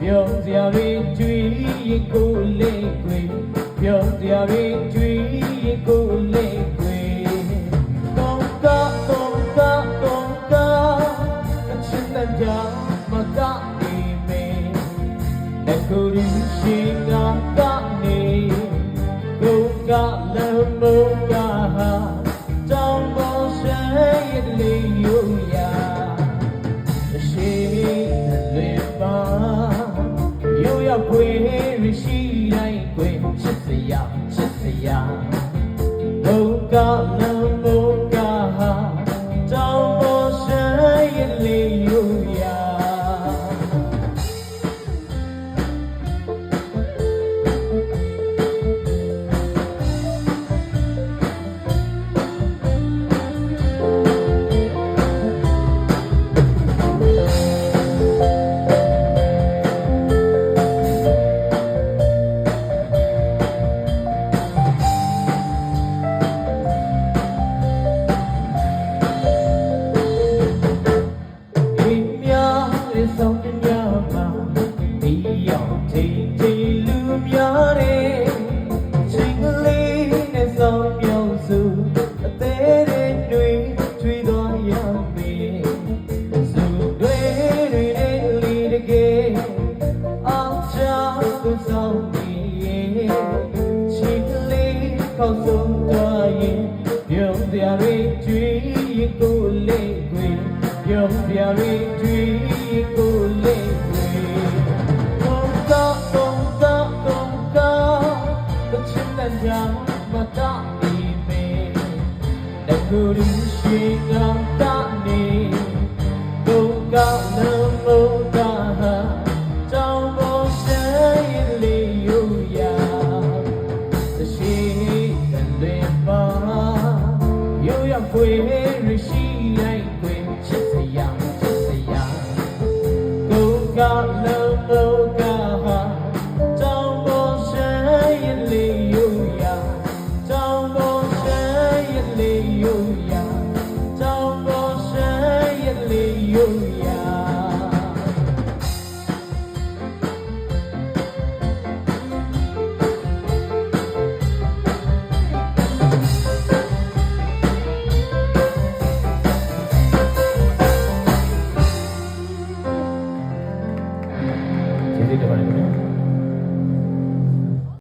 ပြောစရာတွေကြွေးကိုလေးကွေပြောစရာတွေကြွေးကိုလေးကွေတုံကအချင်းတန်ကြမကနေမေလက်ကိုရင်းရှိငါကနေကိုကလည်းမကဟာတောင်းပေါ်ဆိုင်ရလေးယူရာရှိလေးပါယူရခွေရှိတိုင်းခွေချစ်စရာကိုကလည်းမကဟာတောင်းပေါ်ဆိုင်ရလေးယူရာဆုံးပြမှာဒီရောက်ချိန်လူများတဲ့ချိန်ကလေးနဲ့ဆုံးပြောစုအသေးတွေထွေးသွားရမယ်စုတွေနဲ့လီတကယ်အောင်ချသူဆောင်နေချိန်ကလေးခေါ်ဆုံးသွားရင်ပြုံးစရာတွေကြွေးကိုလေးကွေပြုံးစရာတွေကြွေးကိုလေးကွေတုံးကတချင်တန်ကြမတာနေမေလက်ကိုရင်းရှိငါ